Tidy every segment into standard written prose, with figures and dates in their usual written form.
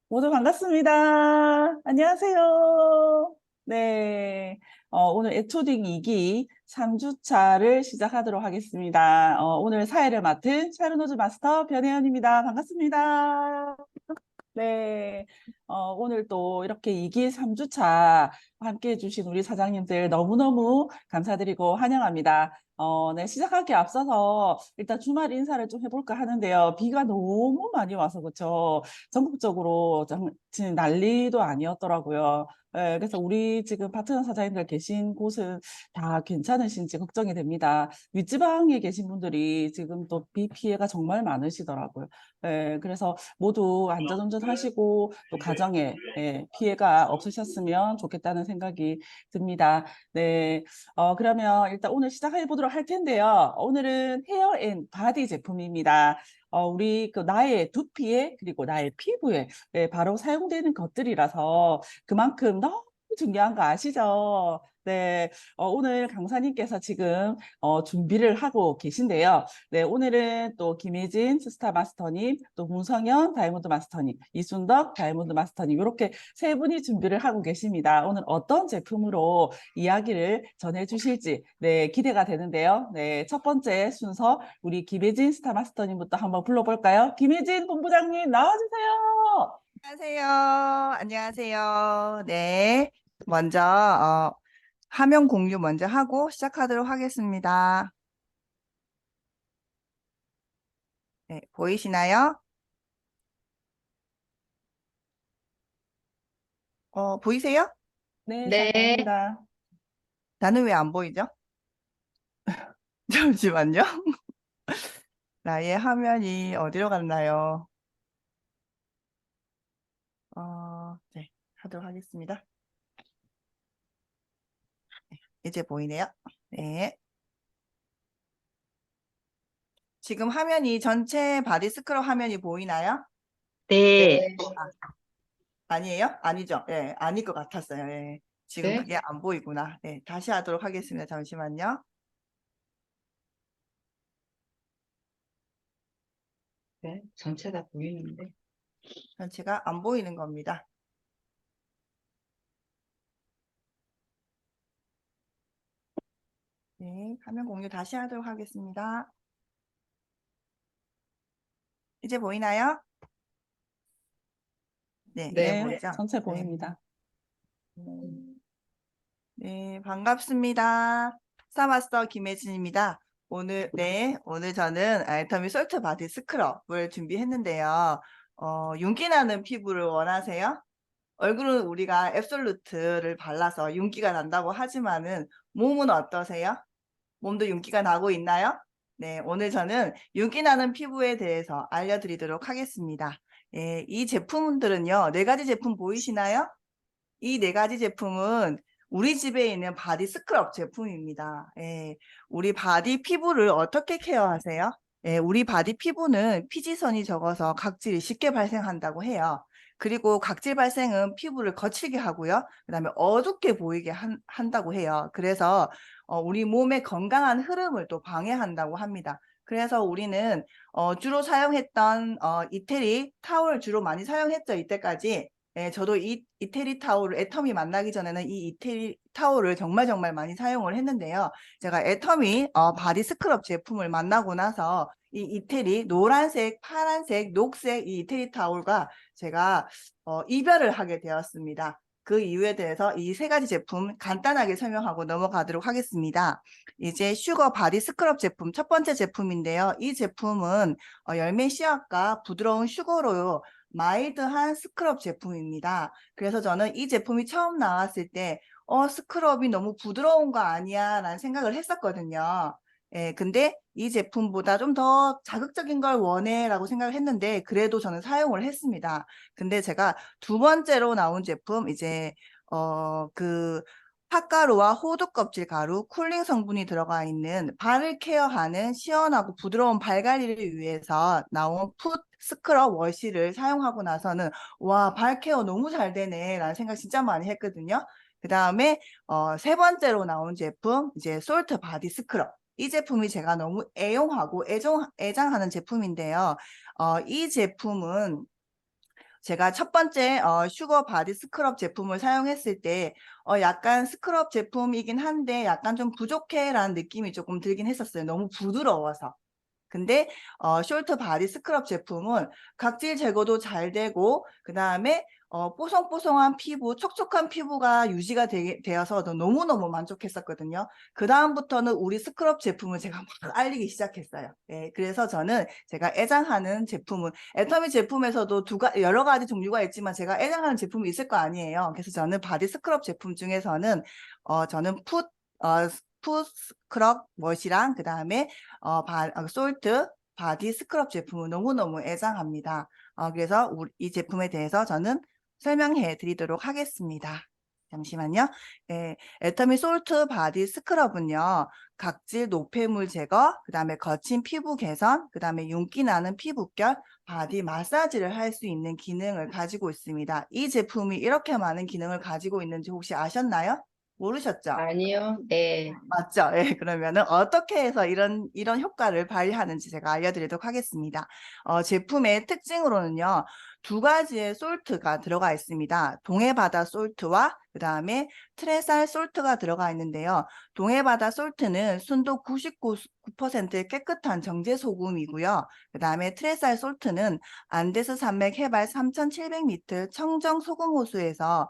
모두 반갑습니다. 안녕하세요. 네. 오늘 에초딩 2기 3주차를 시작하도록 하겠습니다. 오늘 사회를 맡은 샤르노즈 마스터 변혜연입니다. 반갑습니다. 네. 오늘 또 이렇게 2기 3주차 함께 해주신 우리 사장님들 너무너무 감사드리고 환영합니다. 네, 시작하기 앞서서 일단 주말 인사를 좀 해볼까 하는데요. 비가 너무 많이 와서 그렇죠. 전국적으로 지금 난리도 아니었더라고요. 네, 그래서 우리 지금 파트너 사장님들 계신 곳은 다 괜찮으신지 걱정이 됩니다. 윗지방에 계신 분들이 지금 또 비 피해가 정말 많으시더라고요. 네, 그래서 모두 안전운전 하시고 또 가정에 피해가 없으셨으면 좋겠다는 생각이 듭니다. 네, 그러면 일단 오늘 시작해 보도록 할 텐데요. 오늘은 헤어 앤 바디 제품입니다. 우리 그 나의 두피에 그리고 나의 피부에 바로 사용되는 것들이라서 그만큼 너무 중요한 거 아시죠? 네, 오늘 강사님께서 지금 준비를 하고 계신데요. 네, 오늘은 또 김혜진 스타 마스터님, 또 문성현 다이아몬드 마스터님, 이순덕 다이아몬드 마스터님 이렇게 세 분이 준비를 하고 계십니다. 오늘 어떤 제품으로 이야기를 전해 주실지 네, 기대가 되는데요. 네, 첫 번째 순서 우리 김혜진 스타 마스터님부터 한번 불러볼까요? 김혜진 본부장님 나와주세요. 안녕하세요. 안녕하세요. 네. 먼저, 화면 공유 먼저 하고 시작하도록 하겠습니다. 네, 보이시나요? 보이세요? 네, 잘 네, 보입니다. 나는 왜 안 보이죠? 잠시만요. 나의 화면이 어디로 갔나요? 네, 하도록 하겠습니다. 이제 보이네요. 네. 지금 화면이 전체 바디 스크럽 화면이 보이나요? 네, 아니에요? 아니죠? 예, 아닐 것 같았어요. 예. 지금 네, 그게 안 보이구나. 네, 다시 하도록 하겠습니다. 잠시만요. 네, 전체 다 보이는데. 전체가 안 보이는 겁니다. 네, 화면 공유 다시 하도록 하겠습니다. 이제 보이나요? 네, 이제 네, 네, 보이죠? 전체 네. 보입니다. 네, 반갑습니다. 스타마스터 김혜진입니다. 오늘 저는 알터미 솔트 바디 스크럽을 준비했는데요. 윤기 나는 피부를 원하세요? 얼굴은 우리가 앱솔루트를 발라서 윤기가 난다고 하지만은 몸은 어떠세요? 몸도 윤기가 나고 있나요? 네, 오늘 저는 윤기 나는 피부에 대해서 알려드리도록 하겠습니다. 이 제품들은요, 네 가지 제품 보이시나요? 이 네 가지 제품은 우리 집에 있는 바디 스크럽 제품입니다. 우리 바디 피부를 어떻게 케어하세요? 우리 바디 피부는 피지선이 적어서 각질이 쉽게 발생한다고 해요. 그리고 각질 발생은 피부를 거칠게 하고요. 그 다음에 어둡게 보이게 한다고 해요. 그래서 우리 몸의 건강한 흐름을 또 방해한다고 합니다. 그래서 우리는 주로 사용했던 이태리 타월 주로 많이 사용했죠. 이때까지. 저도 이태리 타올을 애터미 만나기 전에는 이 이태리 타올을 정말 많이 사용을 했는데요. 제가 애터미 바디 스크럽 제품을 만나고 나서 이 이태리 노란색, 파란색, 녹색 이 이태리 타올과 제가 이별을 하게 되었습니다. 그 이유에 대해서 이 세 가지 제품 간단하게 설명하고 넘어가도록 하겠습니다. 이제 슈거 바디 스크럽 제품 첫 번째 제품인데요. 이 제품은 열매 씨앗과 부드러운 슈거로 마일드한 스크럽 제품입니다. 그래서 저는 이 제품이 처음 나왔을 때 스크럽이 너무 부드러운 거 아니야 라는 생각을 했었거든요. 근데 이 제품보다 좀 더 자극적인 걸 원해 라고 생각을 했는데 그래도 저는 사용을 했습니다. 근데 제가 두 번째로 나온 제품 이제 그 팥가루와 호두 껍질 가루, 쿨링 성분이 들어가 있는 발을 케어하는 시원하고 부드러운 발 관리를 위해서 나온 풋 스크럽 워시를 사용하고 나서는 와, 발 케어 너무 잘 되네 라는 생각 진짜 많이 했거든요. 그 다음에 세 번째로 나온 제품 이제 솔트 바디 스크럽. 이 제품이 제가 너무 애용하고 애장하는 제품인데요. 이 제품은 제가 첫 번째 슈거 바디 스크럽 제품을 사용했을 때 약간 스크럽 제품이긴 한데 약간 좀 부족해라는 느낌이 조금 들긴 했었어요. 너무 부드러워서. 근데 숄트 바디 스크럽 제품은 각질 제거도 잘 되고 그다음에 뽀송뽀송한 피부, 촉촉한 피부가 유지가 되어서 너무너무 만족했었거든요. 그다음부터는 우리 스크럽 제품을 제가 막 알리기 시작했어요. 예, 그래서 저는 제가 애장하는 제품은 애터미 제품에서도 여러 가지 종류가 있지만 제가 애장하는 제품이 있을 거 아니에요. 그래서 저는 바디 스크럽 제품 중에서는 저는 풋 스크럽 멋이랑 그다음에 솔트 바디 스크럽 제품을 너무너무 애장합니다. 그래서 이 제품에 대해서 저는 설명해 드리도록 하겠습니다. 잠시만요. 예, 애터미 솔트 바디 스크럽은요. 각질 노폐물 제거, 그 다음에 거친 피부 개선, 그 다음에 윤기 나는 피부결, 바디 마사지를 할 수 있는 기능을 가지고 있습니다. 이 제품이 이렇게 많은 기능을 가지고 있는지 혹시 아셨나요? 모르셨죠? 아니요. 네. 맞죠? 예, 그러면은 어떻게 해서 이런 효과를 발휘하는지 제가 알려드리도록 하겠습니다. 제품의 특징으로는요, 두 가지의 솔트가 들어가 있습니다. 동해바다 솔트와 그 다음에 트레살 솔트가 들어가 있는데요. 동해바다 솔트는 순도 99%의 깨끗한 정제 소금이고요. 그 다음에 트레살 솔트는 안데스 산맥 해발 3,700m 청정 소금 호수에서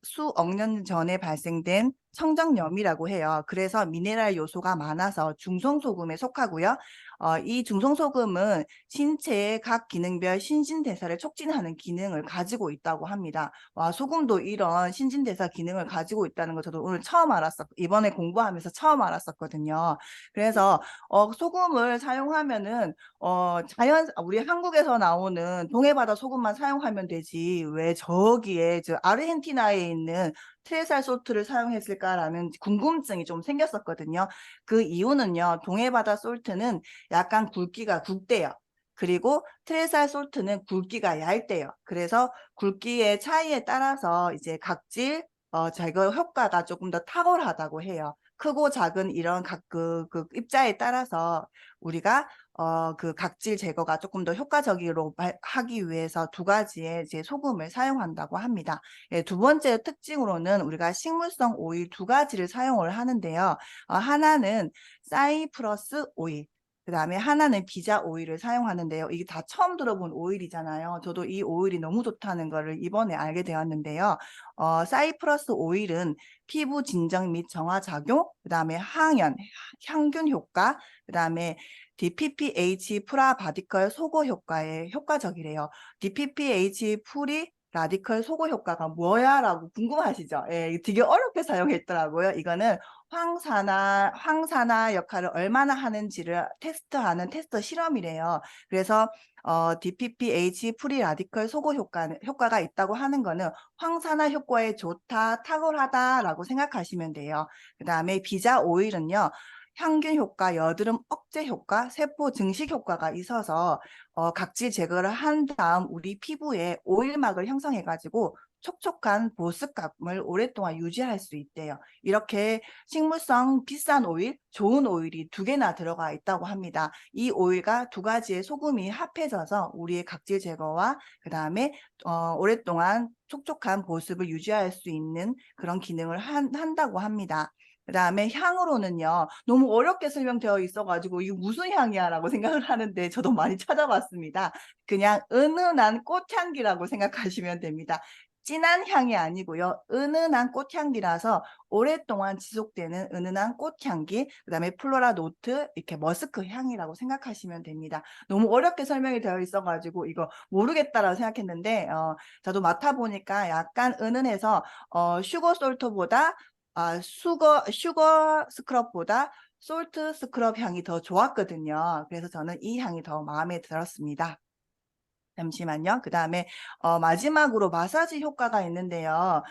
수억 년 전에 발생된 청정염이라고 해요. 그래서 미네랄 요소가 많아서 중성소금에 속하고요. 이 중성소금은 신체의 각 기능별 신진대사를 촉진하는 기능을 가지고 있다고 합니다. 와, 소금도 이런 신진대사 기능을 가지고 있다는 거 저도 오늘 이번에 공부하면서 처음 알았었거든요. 그래서 소금을 사용하면은 우리 한국에서 나오는 동해바다 소금만 사용하면 되지 왜 저기에 아르헨티나에 있는 트레살 솔트를 사용했을까라는 궁금증이 좀 생겼었거든요. 그 이유는요. 동해바다 솔트는 약간 굵기가 굵대요. 그리고 트레살 솔트는 굵기가 얇대요. 그래서 굵기의 차이에 따라서 이제 각질 제거 효과가 조금 더 탁월하다고 해요. 크고 작은 이런 그 입자에 따라서 우리가 그 각질 제거가 조금 더 효과적으로 하기 위해서 두 가지의 이제 소금을 사용한다고 합니다. 예, 두 번째 특징으로는 우리가 식물성 오일 두 가지를 사용을 하는데요. 하나는 사이프러스 오일, 그 다음에 하나는 비자 오일을 사용하는데요. 이게 다 처음 들어본 오일이잖아요. 저도 이 오일이 너무 좋다는 거를 이번에 알게 되었는데요. 사이프러스 오일은 피부 진정 및 정화 작용, 그 다음에 향균 효과, 그 다음에 DPPH 프라바디컬 소고 효과에 효과적이래요. DPPH 프리 라디컬 소고 효과가 뭐야? 라고 궁금하시죠? 예, 되게 어렵게 사용했더라고요. 이거는 황산화 역할을 얼마나 하는지를 테스트하는 테스트 실험이래요. 그래서 DPPH 프리 라디컬 소고 효과가 있다고 하는 거는 황산화 효과에 좋다, 탁월하다라고 생각하시면 돼요. 그 다음에 비자 오일은요. 향균 효과, 여드름 억제 효과, 세포 증식 효과가 있어서 각질 제거를 한 다음 우리 피부에 오일막을 형성해가지고 촉촉한 보습감을 오랫동안 유지할 수 있대요. 이렇게 식물성 비싼 오일, 좋은 오일이 두 개나 들어가 있다고 합니다. 이 오일과 두 가지의 소금이 합해져서 우리의 각질 제거와 그 다음에 오랫동안 촉촉한 보습을 유지할 수 있는 그런 기능을 한다고 합니다. 그 다음에 향으로는요. 너무 어렵게 설명되어 있어가지고 이게 무슨 향이야 라고 생각을 하는데 저도 많이 찾아봤습니다. 그냥 은은한 꽃향기라고 생각하시면 됩니다. 진한 향이 아니고요. 은은한 꽃향기라서 오랫동안 지속되는 은은한 꽃향기, 그 다음에 플로라 노트, 이렇게 머스크 향이라고 생각하시면 됩니다. 너무 어렵게 설명이 되어 있어가지고 이거 모르겠다라고 생각했는데 저도 맡아보니까 약간 은은해서 슈거 솔트보다 슈거 스크럽보다 솔트 스크럽 향이 더 좋았거든요. 그래서 저는 이 향이 더 마음에 들었습니다. 잠시만요. 그 다음에 마지막으로 마사지 효과가 있는데요.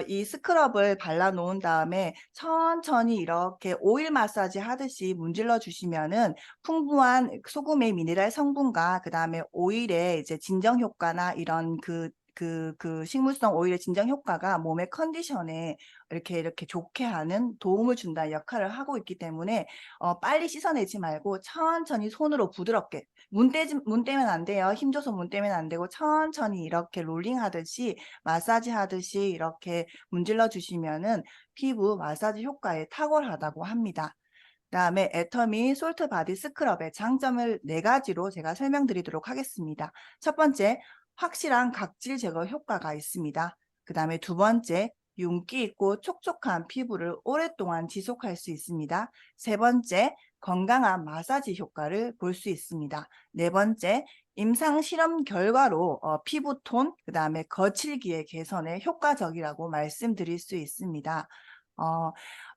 이 스크럽을 발라 놓은 다음에 천천히 이렇게 오일 마사지 하듯이 문질러 주시면은 풍부한 소금의 미네랄 성분과 그 다음에 오일의 이제 진정 효과나 이런 그 그 식물성 오일의 진정 효과가 몸의 컨디션에 이렇게 좋게 하는 도움을 준다는 역할을 하고 있기 때문에 빨리 씻어내지 말고 천천히 손으로 부드럽게 문 떼면 안 돼요. 힘줘서 문 떼면 안 되고 천천히 이렇게 롤링 하듯이 마사지 하듯이 이렇게 문질러 주시면은 피부 마사지 효과에 탁월하다고 합니다. 그다음에 애터미 솔트 바디 스크럽의 장점을 4가지로 제가 설명드리도록 하겠습니다. 첫 번째, 확실한 각질 제거 효과가 있습니다. 그다음에 두 번째, 윤기 있고 촉촉한 피부를 오랫동안 지속할 수 있습니다. 세 번째, 건강한 마사지 효과를 볼 수 있습니다. 네 번째, 임상 실험 결과로 피부 톤, 그다음에 거칠기의 개선에 효과적이라고 말씀드릴 수 있습니다.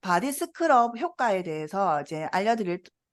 바디 스크럽 효과에 대해서 이제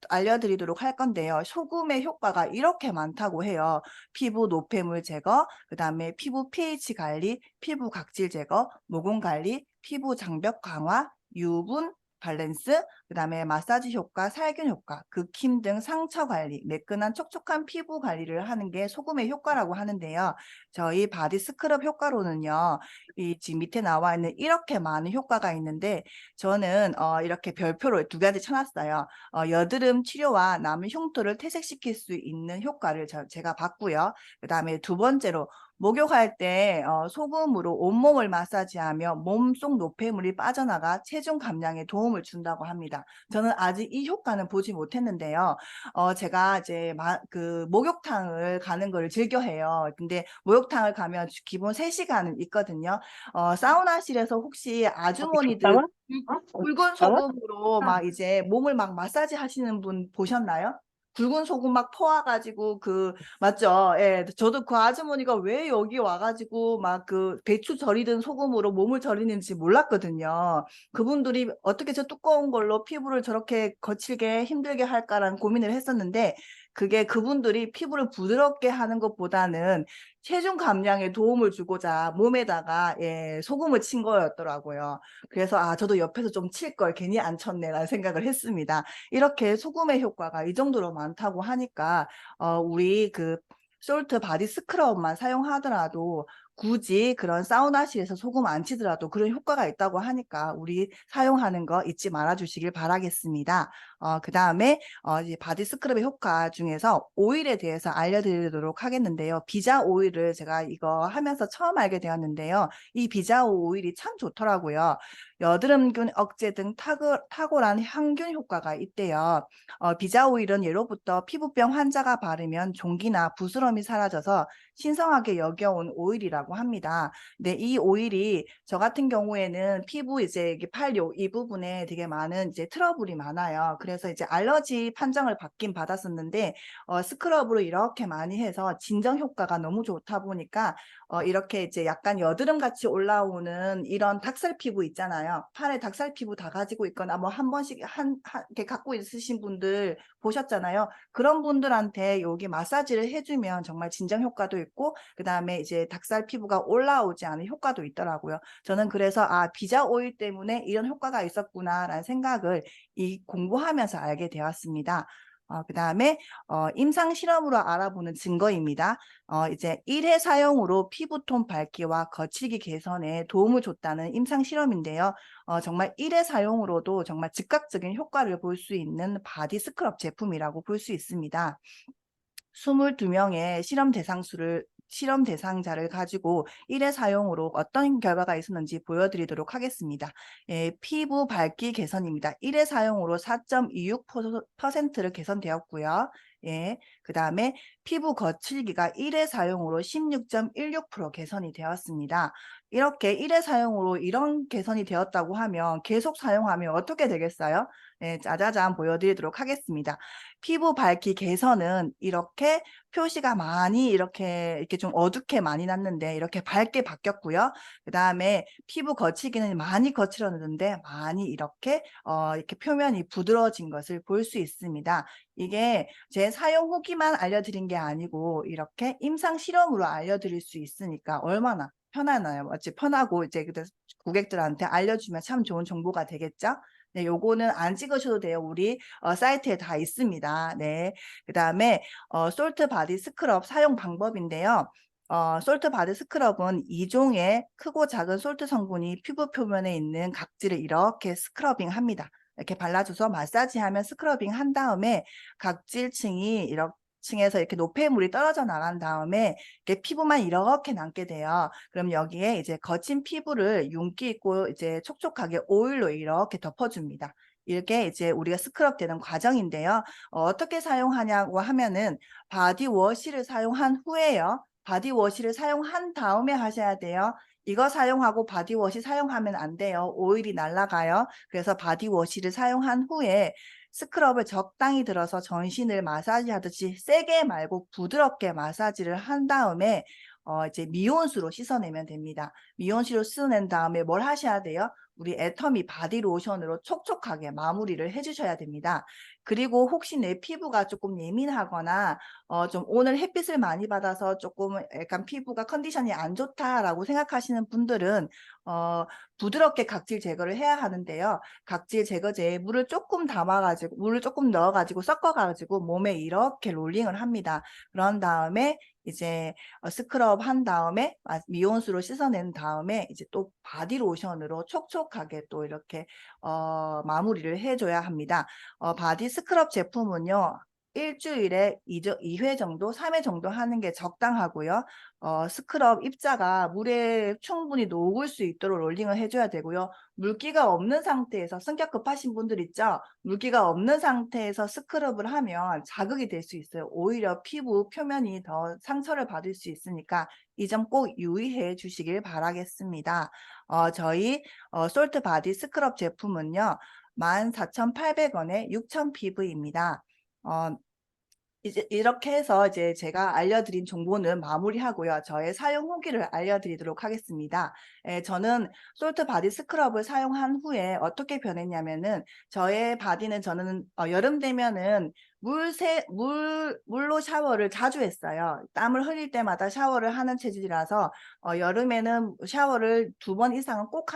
알려드리도록 할 건데요. 소금의 효과가 이렇게 많다고 해요. 피부 노폐물 제거, 그 다음에 피부 pH 관리, 피부 각질 제거, 모공 관리, 피부 장벽 강화, 유분 밸런스, 그 다음에 마사지 효과, 살균 효과, 극힘 등 상처 관리, 매끈한 촉촉한 피부 관리를 하는 게 소금의 효과라고 하는데요. 저희 바디 스크럽 효과로는요. 이 지금 밑에 나와 있는 이렇게 많은 효과가 있는데 저는 이렇게 별표를 2가지 쳐놨어요. 여드름 치료와 남은 흉터를 퇴색시킬 수 있는 효과를 제가 봤고요. 그 다음에 두 번째로 목욕할 때 소금으로 온몸을 마사지하며 몸속 노폐물이 빠져나가 체중 감량에 도움을 준다고 합니다. 저는 아직 이 효과는 보지 못했는데요. 제가 이제 그 목욕탕을 가는 거를 즐겨해요. 근데 목욕탕을 가면 기본 3시간은 있거든요. 사우나실에서 혹시 아주머니들 굵은 소금으로 막 이제 몸을 막 마사지 하시는 분 보셨나요? 굵은 소금 막 퍼와가지고 맞죠? 예, 저도 그 아주머니가 왜 여기 와가지고 막 그 배추 절이든 소금으로 몸을 절이는지 몰랐거든요. 그분들이 어떻게 저 두꺼운 걸로 피부를 저렇게 거칠게 힘들게 할까라는 고민을 했었는데 그게 그분들이 피부를 부드럽게 하는 것보다는 체중 감량에 도움을 주고자 몸에다가 소금을 친 거였더라고요. 그래서 저도 옆에서 좀 칠 걸 괜히 안 쳤네라는 생각을 했습니다. 이렇게 소금의 효과가 이 정도로 많다고 하니까 우리 그 솔트 바디 스크럽만 사용하더라도 굳이 그런 사우나실에서 소금 안 치더라도 그런 효과가 있다고 하니까 우리 사용하는 거 잊지 말아 주시길 바라겠습니다. 그 다음에 이제 바디 스크럽의 효과 중에서 오일에 대해서 알려드리도록 하겠는데요. 비자 오일을 제가 이거 하면서 처음 알게 되었는데요. 이 비자 오일이 참 좋더라고요. 여드름균 억제 등 탁월한 항균 효과가 있대요. 비자 오일은 예로부터 피부병 환자가 바르면 종기나 부스럼이 사라져서 신성하게 여겨온 오일이라고 합니다. 근데 이 오일이 저 같은 경우에는 피부 이제 팔 이 부분에 되게 많은 이제 트러블이 많아요. 그래서 이제 알러지 판정을 받긴 받았었는데 스크럽으로 이렇게 많이 해서 진정 효과가 너무 좋다 보니까 이렇게 이제 약간 여드름 같이 올라오는 이런 닭살 피부 있잖아요. 팔에 닭살 피부 다 가지고 있거나 뭐 한 번씩 이렇게 갖고 있으신 분들 보셨잖아요. 그런 분들한테 여기 마사지를 해주면 정말 진정 효과도 있고 그 다음에 이제 닭살 피부가 올라오지 않은 효과도 있더라고요. 저는 그래서 비자 오일 때문에 이런 효과가 있었구나라는 생각을 공부하면서 알게 되었습니다. 그 다음에 임상 실험으로 알아보는 증거입니다. 이제 1회 사용으로 피부톤 밝기와 거칠기 개선에 도움을 줬다는 임상 실험인데요. 정말 1회 사용으로도 정말 즉각적인 효과를 볼 수 있는 바디 스크럽 제품이라고 볼 수 있습니다. 22명의 실험 대상자를 가지고 1회 사용으로 어떤 결과가 있었는지 보여드리도록 하겠습니다. 피부 밝기 개선입니다. 1회 사용으로 4.26%를 개선되었고요. 그 다음에 피부 거칠기가 1회 사용으로 16.16% 개선이 되었습니다. 이렇게 1회 사용으로 이런 개선이 되었다고 하면 계속 사용하면 어떻게 되겠어요? 짜자잔 보여드리도록 하겠습니다. 피부 밝기 개선은 이렇게 표시가 많이 이렇게 좀 어둡게 많이 났는데 이렇게 밝게 바뀌었고요. 그 다음에 피부 거치기는 많이 거칠었는데 많이 이렇게 표면이 부드러워진 것을 볼 수 있습니다. 이게 제 사용 후기만 알려드린 게 아니고 이렇게 임상 실험으로 알려드릴 수 있으니까 얼마나 편하나요? 맞지? 편하고 이제 고객들한테 알려주면 참 좋은 정보가 되겠죠? 네, 요거는 안 찍으셔도 돼요. 우리 사이트에 다 있습니다. 네. 그 다음에 솔트 바디 스크럽 사용 방법인데요. 솔트 바디 스크럽은 2종의 크고 작은 솔트 성분이 피부 표면에 있는 각질을 이렇게 스크러빙 합니다. 이렇게 발라줘서 마사지하면 스크러빙 한 다음에 각질층이 이렇게 층에서 이렇게 노폐물이 떨어져 나간 다음에 이렇게 피부만 이렇게 남게 돼요. 그럼 여기에 이제 거친 피부를 윤기 있고 이제 촉촉하게 오일로 이렇게 덮어줍니다. 이렇게 이제 우리가 스크럽 되는 과정인데요. 어떻게 사용하냐고 하면은 바디워시를 사용한 후에요. 바디워시를 사용한 다음에 하셔야 돼요. 이거 사용하고 바디워시 사용하면 안 돼요. 오일이 날아가요. 그래서 바디워시를 사용한 후에 스크럽을 적당히 들어서 전신을 마사지 하듯이 세게 말고 부드럽게 마사지를 한 다음에 이제 미온수로 씻어내면 됩니다. 미온수로 씻어낸 다음에 뭘 하셔야 돼요? 우리 애터미 바디 로션으로 촉촉하게 마무리를 해주셔야 됩니다. 그리고 혹시 내 피부가 조금 예민하거나 좀 오늘 햇빛을 많이 받아서 조금 약간 피부가 컨디션이 안 좋다라고 생각하시는 분들은 부드럽게 각질 제거를 해야 하는데요. 각질 제거제에 물을 조금 담아가지고 물을 조금 넣어가지고 섞어가지고 몸에 이렇게 롤링을 합니다. 그런 다음에 이제 스크럽 한 다음에 미온수로 씻어낸 다음에 이제 또 바디 로션으로 촉촉하게 또 이렇게 마무리를 해줘야 합니다. 바디 스크럽 제품은요. 일주일에 2회 정도, 3회 정도 하는 게 적당하고요. 스크럽 입자가 물에 충분히 녹을 수 있도록 롤링을 해줘야 되고요. 물기가 없는 상태에서 성격 급하신 분들 있죠? 물기가 없는 상태에서 스크럽을 하면 자극이 될 수 있어요. 오히려 피부 표면이 더 상처를 받을 수 있으니까 이 점 꼭 유의해 주시길 바라겠습니다. 저희 솔트 바디 스크럽 제품은요. 14,800원에 6,000pv입니다. 이제 이렇게 해서 이제 제가 알려드린 정보는 마무리하고요. 저의 사용 후기를 알려드리도록 하겠습니다. 저는 솔트 바디 스크럽을 사용한 후에 어떻게 변했냐면은 저의 바디는 저는 여름 되면은 물로 샤워를 자주 했어요. 땀을 흘릴 때마다 샤워를 하는 체질이라서 여름에는 샤워를 2번 이상은 꼭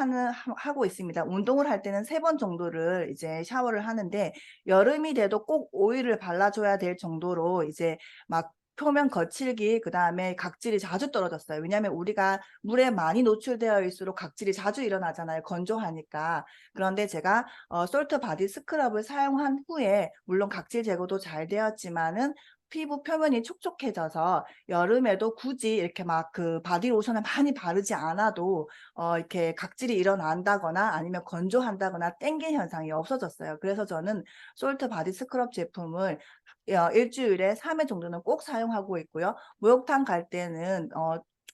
하고 있습니다. 운동을 할 때는 3번 정도를 이제 샤워를 하는데 여름이 돼도 꼭 오일을 발라줘야 될 정도로 이제 막 표면 거칠기 그다음에 각질이 자주 떨어졌어요. 왜냐하면 우리가 물에 많이 노출되어 있을수록 각질이 자주 일어나잖아요. 건조하니까. 그런데 제가 솔트 바디 스크럽을 사용한 후에 물론 각질 제거도 잘 되었지만은 피부 표면이 촉촉해져서 여름에도 굳이 이렇게 막 그 바디 로션을 많이 바르지 않아도 이렇게 각질이 일어난다거나 아니면 건조한다거나 땡긴 현상이 없어졌어요. 그래서 저는 솔트 바디 스크럽 제품을 일주일에 3회 정도는 꼭 사용하고 있고요. 목욕탕 갈 때는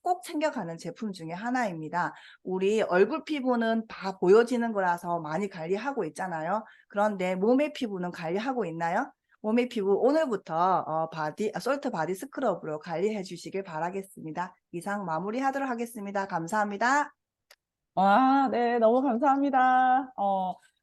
꼭 챙겨가는 제품 중에 하나입니다. 우리 얼굴 피부는 다 보여지는 거라서 많이 관리하고 있잖아요. 그런데 몸의 피부는 관리하고 있나요? 몸의 피부 오늘부터 솔트 바디 스크럽으로 관리해 주시길 바라겠습니다. 이상 마무리하도록 하겠습니다. 감사합니다. 와, 네, 너무 감사합니다.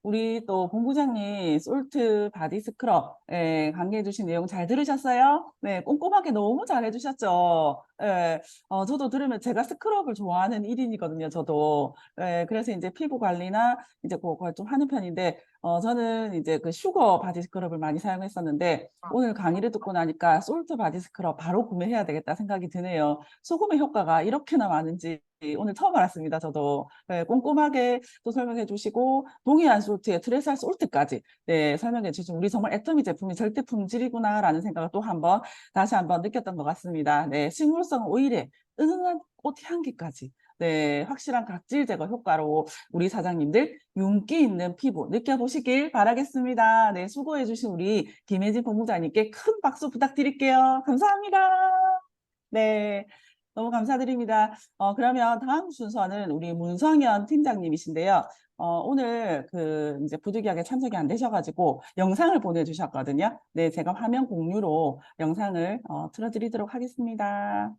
우리 또 본부장님 솔트 바디 스크럽 강의해 주신 내용 잘 들으셨어요? 네, 꼼꼼하게 너무 잘 해주셨죠? 예, 저도 들으면 제가 스크럽을 좋아하는 1인이거든요, 저도. 예, 그래서 이제 피부 관리나 이제 그걸 좀 하는 편인데, 저는 이제 그 슈거 바디 스크럽을 많이 사용했었는데, 오늘 강의를 듣고 나니까 솔트 바디 스크럽 바로 구매해야 되겠다 생각이 드네요. 소금의 효과가 이렇게나 많은지 오늘 처음 알았습니다, 저도. 네, 꼼꼼하게 또 설명해 주시고 동해안 솔트에 트레살 솔트까지 네, 설명해 주시고 우리 정말 애터미 제품이 절대 품질이구나라는 생각을 또 다시 한번 느꼈던 것 같습니다. 네, 식물성 오일에 은은한 꽃 향기까지 네, 확실한 각질 제거 효과로 우리 사장님들 윤기 있는 피부 느껴보시길 바라겠습니다. 네, 수고해 주신 우리 김혜진 본부장님께 큰 박수 부탁드릴게요. 감사합니다. 네. 너무 감사드립니다. 그러면 다음 순서는 우리 문성현 팀장님이신데요. 오늘 이제 부득이하게 참석이 안 되셔가지고 영상을 보내주셨거든요. 네, 제가 화면 공유로 영상을 틀어드리도록 하겠습니다.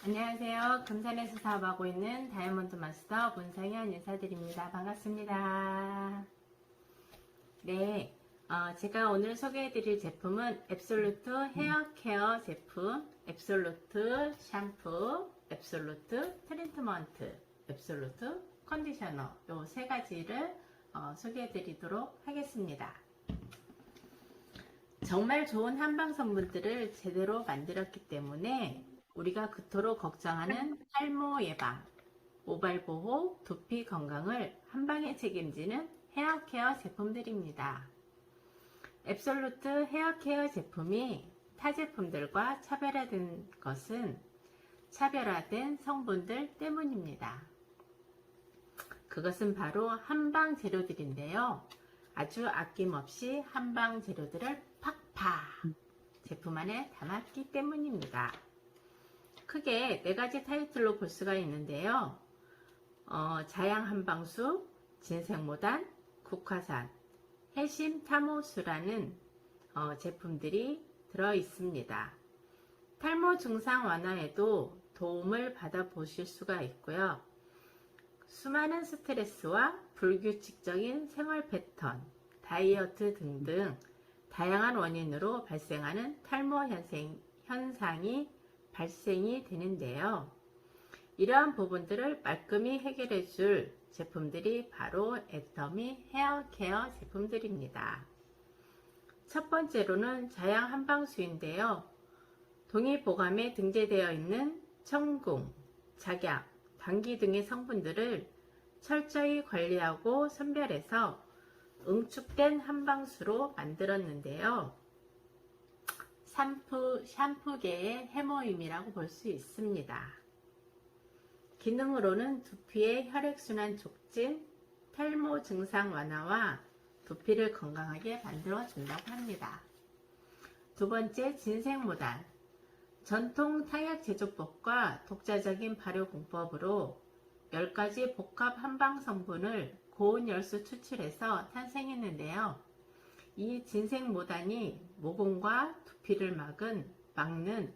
안녕하세요. 금산에서 사업하고 있는 다이아몬드 마스터 문성현 인사드립니다. 반갑습니다. 네, 제가 오늘 소개해드릴 제품은 앱솔루트 헤어 케어 제품, 앱솔루트 샴푸, 앱솔루트 트리트먼트, 앱솔루트 컨디셔너 요 세 가지를 소개해드리도록 하겠습니다. 정말 좋은 한방 성분들을 제대로 만들었기 때문에 우리가 그토록 걱정하는 탈모 예방, 모발 보호, 두피 건강을 한방에 책임지는 헤어케어 제품들입니다. 앱솔루트 헤어케어 제품이 타 제품들과 차별화된 것은 차별화된 성분들 때문입니다. 그것은 바로 한방 재료들인데요. 아주 아낌없이 한방 재료들을 팍팍 제품 안에 담았기 때문입니다. 크게 4가지 타이틀로 볼 수가 있는데요. 자양 한방수, 진생모단, 국화산, 해심 타모수라는 제품들이 들어 있습니다. 탈모 증상 완화에도 도움을 받아보실 수가 있고요. 수많은 스트레스와 불규칙적인 생활 패턴, 다이어트 등등 다양한 원인으로 발생하는 탈모 현상이 발생이 되는데요. 이러한 부분들을 말끔히 해결해 줄 제품들이 바로 애터미 헤어케어 제품들입니다. 첫 번째로는 자양 한방수인데요. 동의보감에 등재되어 있는 청궁, 작약, 당기 등의 성분들을 철저히 관리하고 선별해서 응축된 한방수로 만들었는데요. 샴푸계의 해모임이라고 볼 수 있습니다. 기능으로는 두피의 혈액순환 촉진, 탈모 증상 완화와 두피를 건강하게 만들어 준다고 합니다. 두 번째, 진생모단. 전통 타약 제조법과 독자적인 발효 공법으로 10가지 복합 한방 성분을 고온 열수 추출해서 탄생했는데요. 이 진생모단이 모공과 두피를 막는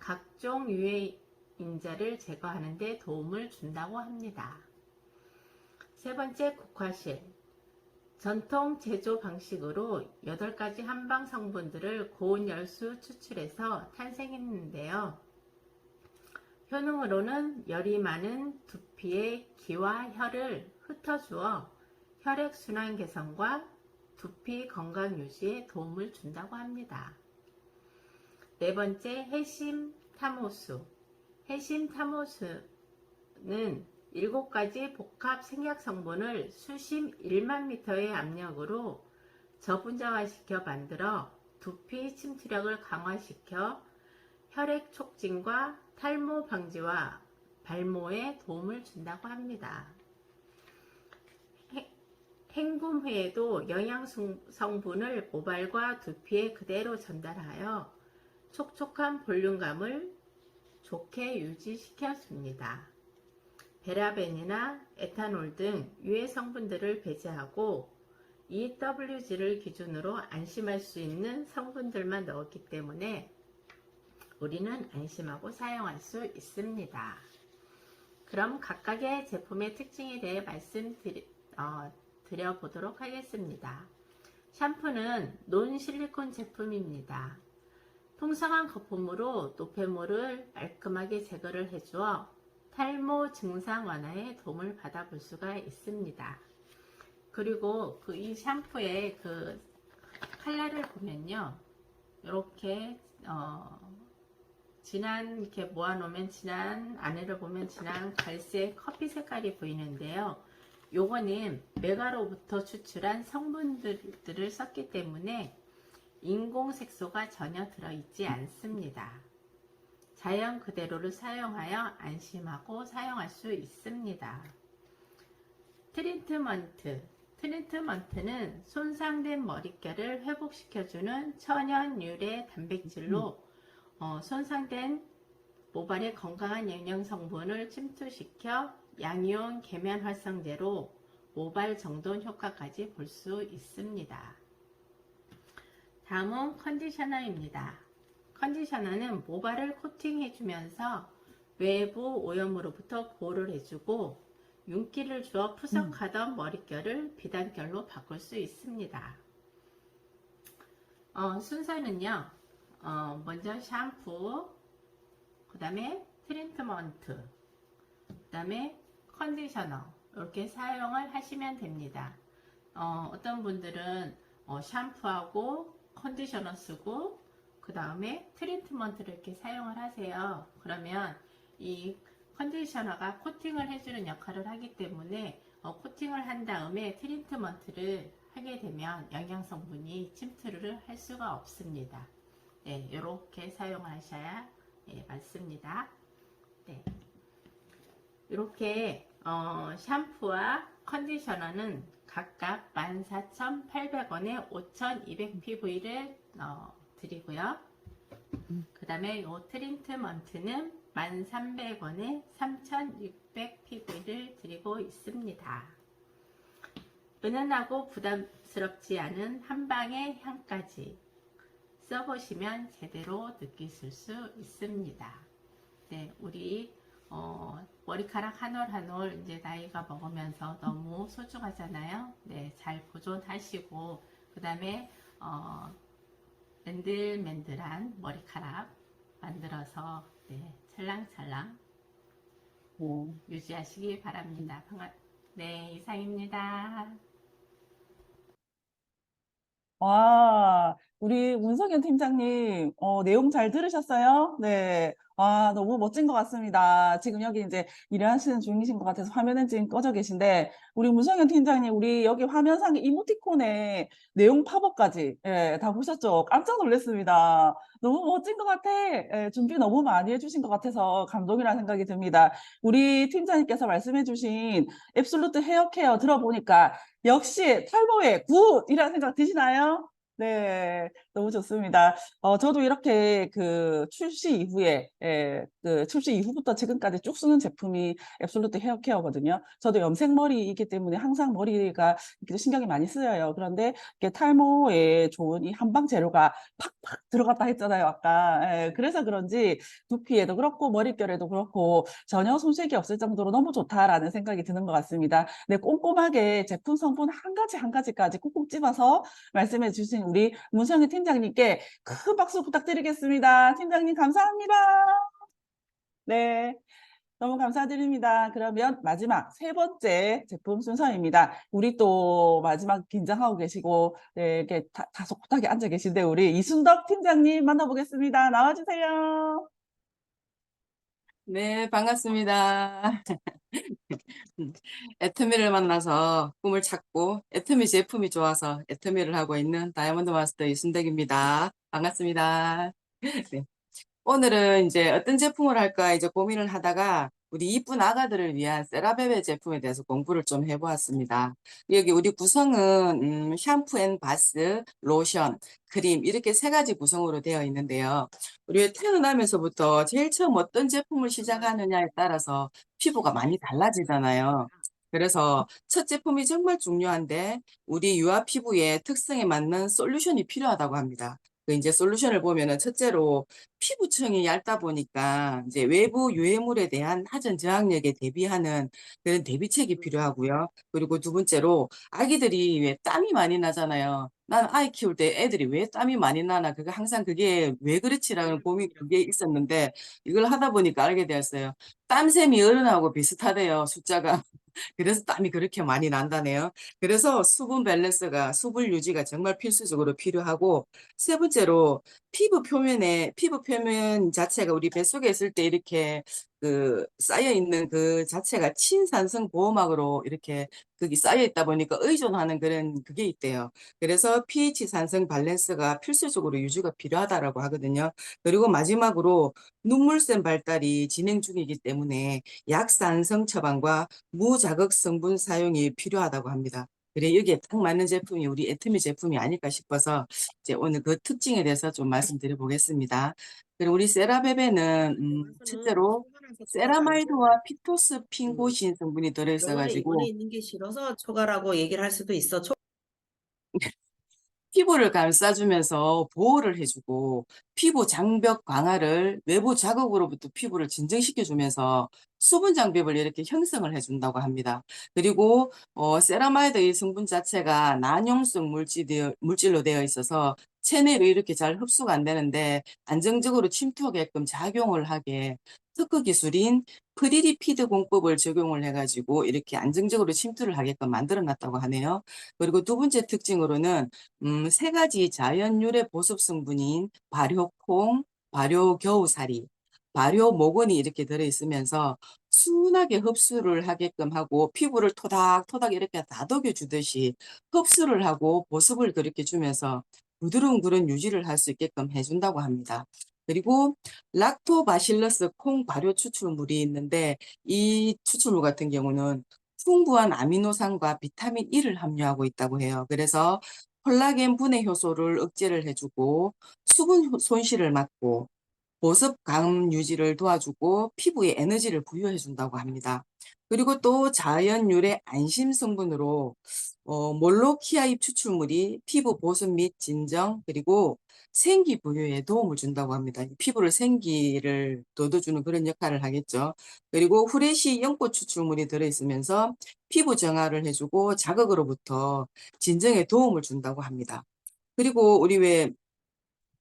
각종 유해 인자를 제거하는 데 도움을 준다고 합니다. 세 번째, 국화실. 전통 제조 방식으로 8가지 한방 성분들을 고온 열수 추출해서 탄생했는데요. 효능으로는 열이 많은 두피에 기와 혈을 흩어주어 혈액순환 개선과 두피 건강 유지에 도움을 준다고 합니다. 네 번째, 해심 타모수. 해심 타모수는 7가지 복합 생약 성분을 수심 1만 미터의 압력으로 저분자화시켜 만들어 두피 침투력을 강화시켜 혈액 촉진과 탈모 방지와 발모에 도움을 준다고 합니다. 헹굼 후에도 영양 성분을 모발과 두피에 그대로 전달하여 촉촉한 볼륨감을 좋게 유지시켜 줍니다. 베라벤이나 에탄올 등 유해 성분들을 배제하고 EWG를 기준으로 안심할 수 있는 성분들만 넣었기 때문에 우리는 안심하고 사용할 수 있습니다. 그럼 각각의 제품의 특징에 대해 드려보도록 하겠습니다. 샴푸는 논실리콘 제품입니다. 풍성한 거품으로 노폐물을 말끔하게 제거를 해주어 탈모 증상 완화에 도움을 받아볼 수가 있습니다. 그리고 이 샴푸의 컬러를 보면요, 이렇게 이렇게 모아놓으면 진한, 안에를 보면 진한 갈색 커피 색깔이 보이는데요. 요거는 메가로부터 추출한 성분들을 썼기 때문에 인공색소가 전혀 들어있지 않습니다. 자연 그대로를 사용하여 안심하고 사용할 수 있습니다. 트리트먼트는 손상된 머릿결을 회복시켜주는 천연 유래 단백질로 손상된 모발의 건강한 영양 성분을 침투시켜 양이온 계면 활성제로 모발 정돈 효과까지 볼 수 있습니다. 다음은 컨디셔너입니다. 컨디셔너는 모발을 코팅해주면서 외부 오염으로부터 보호를 해주고 윤기를 주어 푸석하던 머릿결을 비단결로 바꿀 수 있습니다. 순서는요, 먼저 샴푸, 그 다음에 트리트먼트, 그 다음에 컨디셔너 이렇게 사용을 하시면 됩니다. 어떤 분들은 샴푸하고 컨디셔너 쓰고 그 다음에 트리트먼트를 이렇게 사용을 하세요. 그러면 이 컨디셔너가 코팅을 해주는 역할을 하기 때문에 코팅을 한 다음에 트리트먼트를 하게 되면 영양 성분이 침투를 할 수가 없습니다. 네, 이렇게 사용하셔야 맞습니다. 네. 이렇게 샴푸와 컨디셔너는 각각 14,800원에 5,200pv를 드리고요. 그 다음에 이 트리트먼트는 1,300원에 3,600pv를 드리고 있습니다. 은은하고 부담스럽지 않은 한방의 향까지 써보시면 제대로 느끼실 수 있습니다. 네, 우리 머리카락 한 올 한 올 이제 나이가 먹으면서 너무 소중하잖아요. 네, 잘 보존하시고 그 다음에 맨들맨들한 머리카락 만들어서 네, 찰랑찰랑 유지하시기 바랍니다. 네, 이상입니다. 와, 우리 문석현 팀장님, 내용 잘 들으셨어요? 네. 와, 너무 멋진 것 같습니다. 지금 여기 이제 일하시는 중이신 것 같아서 화면은 지금 꺼져 계신데, 우리 문석현 팀장님, 우리 여기 화면상에 이모티콘에 내용 팝업까지, 예, 다 보셨죠? 깜짝 놀랐습니다. 너무 멋진 것 같아. 예, 준비 너무 많이 해주신 것 같아서 감동이라는 생각이 듭니다. 우리 팀장님께서 말씀해주신 앱솔루트 헤어케어 들어보니까 역시 탈모의 굿이라는 생각 드시나요? 네, 너무 좋습니다. 저도 이렇게 그 출시 이후에, 그 출시 이후부터 지금까지 쭉 쓰는 제품이 앱솔루트 헤어케어거든요. 저도 염색머리이기 때문에 항상 머리가 이렇게 신경이 많이 쓰여요. 그런데 이게 탈모에 좋은 이 한방 재료가 팍팍 들어갔다 했잖아요, 아까. 그래서 그런지 두피에도 그렇고 머릿결에도 그렇고 전혀 손색이 없을 정도로 너무 좋다라는 생각이 드는 것 같습니다. 네, 꼼꼼하게 제품 성분 한 가지 한 가지까지 꾹꾹 집어서 말씀해 주신 우리 문성희 팀장님께 큰 박수 부탁드리겠습니다. 팀장님 감사합니다. 네, 너무 감사드립니다. 그러면 마지막 세 번째 제품 순서입니다. 우리 또 마지막 긴장하고 계시고 네, 이렇게 다소곳하게 앉아 계신데 우리 이순덕 팀장님 만나보겠습니다. 나와주세요. 네, 반갑습니다. 애터미를 만나서 꿈을 찾고 애터미 제품이 좋아서 애터미를 하고 있는 다이아몬드 마스터 이순덕입니다. 반갑습니다. 네. 오늘은 이제 어떤 제품을 할까 이제 고민을 하다가 우리 이쁜 아가들을 위한 세라베베 제품에 대해서 공부를 좀 해보았습니다. 여기 우리 구성은 샴푸 앤 바스, 로션, 크림 이렇게 세 가지 구성으로 되어 있는데요. 우리 태어나면서부터 제일 처음 어떤 제품을 시작하느냐에 따라서 피부가 많이 달라지잖아요. 그래서 첫 제품이 정말 중요한데 우리 유아 피부의 특성에 맞는 솔루션이 필요하다고 합니다. 그 이제 솔루션을 보면은 첫째로 피부층이 얇다 보니까 이제 외부 유해물에 대한 하전 저항력에 대비하는 그런 대비책이 필요하고요. 그리고 두 번째로 아기들이 왜 땀이 많이 나잖아요. 난 아이 키울 때 애들이 왜 땀이 많이 나나 그게 항상 그게 왜 그렇지라는 고민 그게 있었는데 이걸 하다 보니까 알게 되었어요. 땀샘이 어른하고 비슷하대요, 숫자가. 그래서 땀이 그렇게 많이 난다네요. 그래서 수분 밸런스가, 수분 유지가 정말 필수적으로 필요하고, 세 번째로 피부 표면 자체가 우리 뱃속에 있을 때 이렇게 그 쌓여 있는 그 자체가 친산성 보호막으로 이렇게 거기 쌓여 있다 보니까 의존하는 그런 그게 있대요. 그래서 pH 산성 밸런스가 필수적으로 유지가 필요하다라고 하거든요. 그리고 마지막으로 눈물샘 발달이 진행 중이기 때문에 약산성 처방과 무자극 성분 사용이 필요하다고 합니다. 그래 여기에 딱 맞는 제품이 우리 애터미 제품이 아닐까 싶어서 이제 오늘 그 특징에 대해서 좀 말씀드려 보겠습니다. 그리고 우리 세라베베는 첫째로 세라마이드와 피토스 핑고신 성분이 들어있어 병원에 가지고 입원해 있는 게 싫어서 초가라고 얘기를 할 수도 있어. 피부를 감싸주면서 보호를 해주고 피부 장벽 강화를 외부 자극으로부터 피부를 진정시켜주면서 수분 장벽을 이렇게 형성을 해준다고 합니다. 그리고 세라마이드 이 성분 자체가 난용성 물질로 되어 있어서 체내로 이렇게 잘 흡수가 안 되는데 안정적으로 침투하게끔 작용을 하게 특허 기술인 프리리피드 공법을 적용을 해가지고 이렇게 안정적으로 침투를 하게끔 만들어 놨다고 하네요. 그리고 두 번째 특징으로는 세 가지 자연 유래 보습 성분인 발효콩, 발효겨우살이, 발효모건이 이렇게 들어있으면서 순하게 흡수를 하게끔 하고 피부를 토닥토닥 이렇게 다독여 주듯이 흡수를 하고 보습을 그렇게 주면서 부드러운 그런 유지를 할 수 있게끔 해준다고 합니다. 그리고 락토바실러스 콩 발효 추출물이 있는데 이 추출물 같은 경우는 풍부한 아미노산과 비타민 E를 함유하고 있다고 해요. 그래서 콜라겐 분해 효소를 억제를 해주고 수분 손실을 막고 보습감 유지를 도와주고 피부에 에너지를 부여해 준다고 합니다. 그리고 또 자연 유래 안심 성분으로 몰로키아잎 추출물이 피부 보습 및 진정 그리고 생기 부여에 도움을 준다고 합니다. 피부를 생기를 돋워주는 그런 역할을 하겠죠. 그리고 후레쉬 연꽃 추출물이 들어있으면서 피부 정화를 해주고 자극으로부터 진정에 도움을 준다고 합니다. 그리고 우리 왜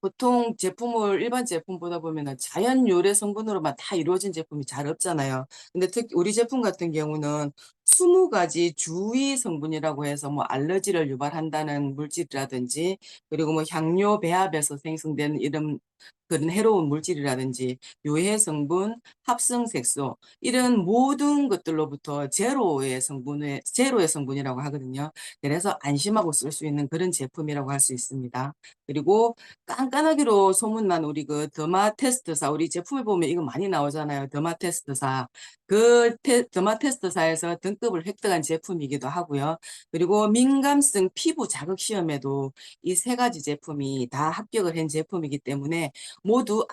보통 제품을 일반 제품 보다 보면은 자연 요래 성분으로만 다 이루어진 제품이 잘 없잖아요. 근데 특히 우리 제품 같은 경우는 20가지 주위 성분이라고 해서 뭐 알러지를 유발한다는 물질이라든지 그리고 뭐 향료 배합에서 생성된 이런 그런 해로운 물질이라든지 유해 성분, 합성 색소 이런 모든 것들로부터 제로의 성분이라고 하거든요. 그래서 안심하고 쓸 수 있는 그런 제품이라고 할 수 있습니다. 그리고 깐깐하기로 소문난 우리 그 더마 테스트사 우리 제품에 보면 이거 많이 나오잖아요. 더마 테스트사 더마 테스트사에서 등급을 획득한 제품이기도 하고요. 그리고 민감성 피부 자극 시험에도 이 세 가지 제품이 다 합격을 한 제품이기 때문에 모두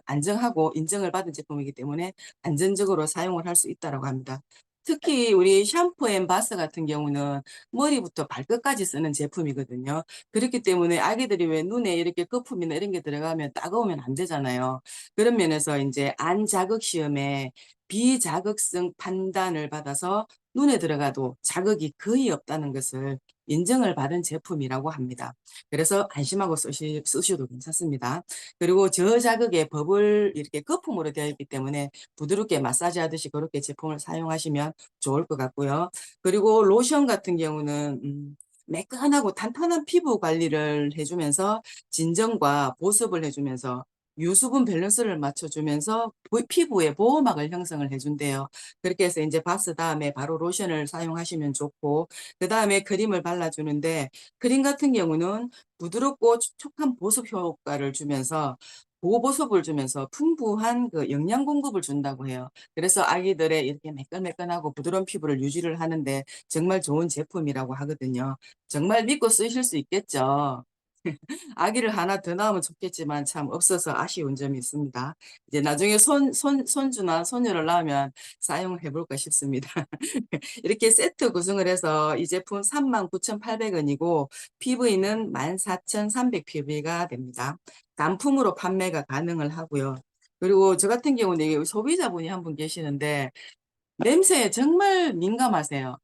안정하고 인정을 받은 제품이기 때문에 안전적으로 사용을 할 수 있다고 합니다. 특히 우리 샴푸 앤 바스 같은 경우는 머리부터 발끝까지 쓰는 제품이거든요. 그렇기 때문에 아기들이 왜 눈에 이렇게 거품이나 이런 게 들어가면 따가우면 안 되잖아요. 그런 면에서 이제 안 자극 시험에 비자극성 판단을 받아서 눈에 들어가도 자극이 거의 없다는 것을 인정을 받은 제품이라고 합니다. 그래서 안심하고 쓰셔도 괜찮습니다. 그리고 저자극의 버블 이렇게 거품으로 되어 있기 때문에 부드럽게 마사지 하듯이 그렇게 제품을 사용하시면 좋을 것 같고요. 그리고 로션 같은 경우는 매끈하고 탄탄한 피부 관리를 해주면서 진정과 보습을 해주면서 유수분 밸런스를 맞춰주면서 피부에 보호막을 형성을 해준대요. 그렇게 해서 이제 바스 다음에 바로 로션을 사용하시면 좋고 그 다음에 크림을 발라주는데 크림 같은 경우는 부드럽고 촉촉한 보습 효과를 주면서 보습을 주면서 풍부한 그 영양 공급을 준다고 해요. 그래서 아기들의 이렇게 매끈매끈하고 부드러운 피부를 유지를 하는데 정말 좋은 제품이라고 하거든요. 정말 믿고 쓰실 수 있겠죠. 아기를 하나 더 낳으면 좋겠지만 참 없어서 아쉬운 점이 있습니다. 이제 나중에 손주나 손녀를 낳으면 사용을 해볼까 싶습니다. 이렇게 세트 구성을 해서 이 제품 39,800원이고 PV는 14,300 PV가 됩니다. 단품으로 판매가 가능을 하고요. 그리고 저 같은 경우는 이게 소비자분이 한 분 계시는데 냄새에 정말 민감하세요.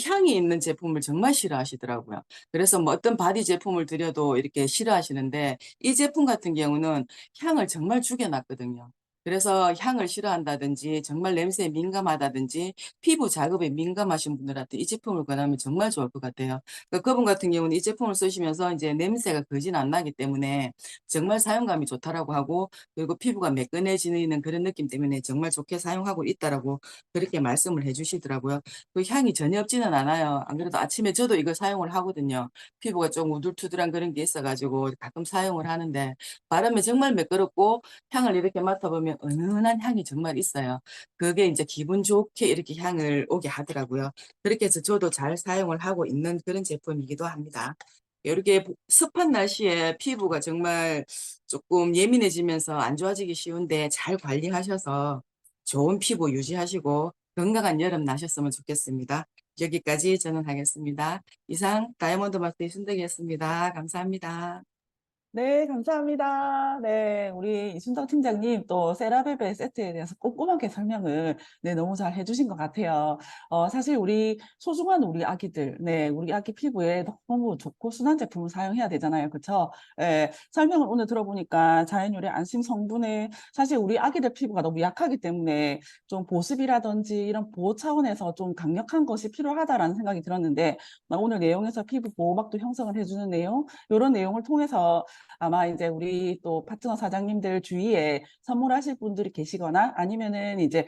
향이 있는 제품을 정말 싫어하시더라고요. 그래서 뭐 어떤 바디 제품을 드려도 이렇게 싫어하시는데 이 제품 같은 경우는 향을 정말 죽여놨거든요. 그래서 향을 싫어한다든지 정말 냄새에 민감하다든지 피부 자극에 민감하신 분들한테 이 제품을 권하면 정말 좋을 것 같아요. 그러니까 그분 같은 경우는 이 제품을 쓰시면서 이제 냄새가 거진 안 나기 때문에 정말 사용감이 좋다라고 하고 그리고 피부가 매끈해지는 그런 느낌 때문에 정말 좋게 사용하고 있다라고 그렇게 말씀을 해주시더라고요. 그 향이 전혀 없지는 않아요. 안 그래도 아침에 저도 이거 사용을 하거든요. 피부가 좀 우둘투둘한 그런 게 있어가지고 가끔 사용을 하는데 바르면 정말 매끄럽고 향을 이렇게 맡아보면 은은한 향이 정말 있어요. 그게 이제 기분 좋게 이렇게 향을 오게 하더라고요. 그렇게 해서 저도 잘 사용을 하고 있는 그런 제품이기도 합니다. 이렇게 습한 날씨에 피부가 정말 조금 예민해지면서 안 좋아지기 쉬운데 잘 관리하셔서 좋은 피부 유지하시고 건강한 여름 나셨으면 좋겠습니다. 여기까지 저는 하겠습니다. 이상 다이아몬드 마스터 이순덕이었습니다. 감사합니다. 네, 감사합니다. 네, 우리 이순덕 팀장님 또 세라베베 세트에 대해서 꼼꼼하게 설명을 네, 너무 잘 해주신 것 같아요. 사실 우리 소중한 우리 아기들, 네, 우리 아기 피부에 너무 좋고 순한 제품을 사용해야 되잖아요. 그쵸? 예, 설명을 오늘 들어보니까 자연유래 안심 성분에 사실 우리 아기들 피부가 너무 약하기 때문에 좀 보습이라든지 이런 보호 차원에서 좀 강력한 것이 필요하다라는 생각이 들었는데 오늘 내용에서 피부 보호막도 형성을 해주는 내용, 이런 내용을 통해서 아마 이제 우리 또 파트너 사장님들 주위에 선물하실 분들이 계시거나 아니면은 이제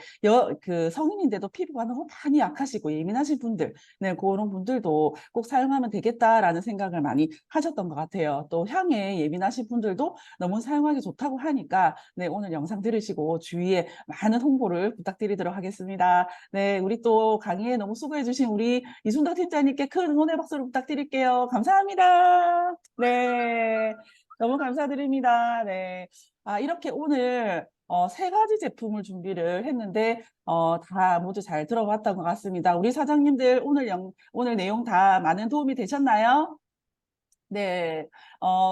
그 성인인데도 피부가 너무 많이 약하시고 예민하신 분들, 네, 그런 분들도 꼭 사용하면 되겠다라는 생각을 많이 하셨던 것 같아요. 또 향에 예민하신 분들도 너무 사용하기 좋다고 하니까 네, 오늘 영상 들으시고 주위에 많은 홍보를 부탁드리도록 하겠습니다. 네, 우리 또 강의에 너무 수고해주신 우리 이순덕 팀장님께 큰 응원의 박수를 부탁드릴게요. 감사합니다. 네. 너무 감사드립니다. 네. 이렇게 오늘 세 가지 제품을 준비를 했는데 다 모두 잘 들어봤던 것 같습니다. 우리 사장님들 오늘 내용 다 많은 도움이 되셨나요? 네,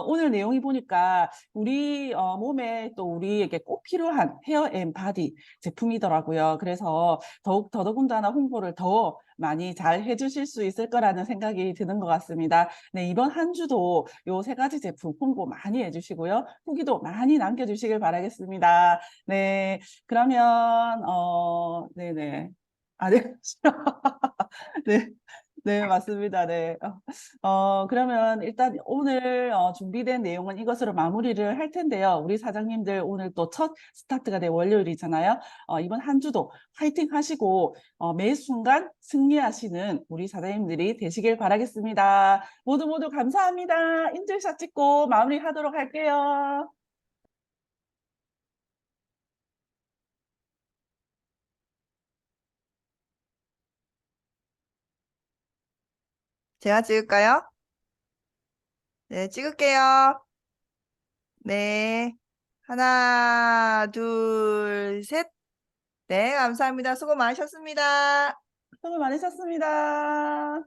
오늘 내용이 보니까 우리 몸에 또 우리에게 꼭 필요한 헤어 앤 바디 제품이더라고요. 그래서 더더군다나 홍보를 더 많이 잘 해주실 수 있을 거라는 생각이 드는 것 같습니다. 네, 이번 한 주도 요 세 가지 제품 홍보 많이 해주시고요. 후기도 많이 남겨주시길 바라겠습니다. 네, 그러면, 네네. 네. 네. 네, 맞습니다. 네. 그러면 일단 오늘 준비된 내용은 이것으로 마무리를 할 텐데요. 우리 사장님들 오늘 또 첫 스타트가 된 월요일이잖아요. 이번 한 주도 파이팅 하시고 매 순간 승리하시는 우리 사장님들이 되시길 바라겠습니다. 모두 모두 감사합니다. 인증샷 찍고 마무리하도록 할게요. 제가 찍을까요? 네, 찍을게요. 네. 하나, 둘, 셋. 네, 감사합니다. 수고 많으셨습니다. 수고 많으셨습니다.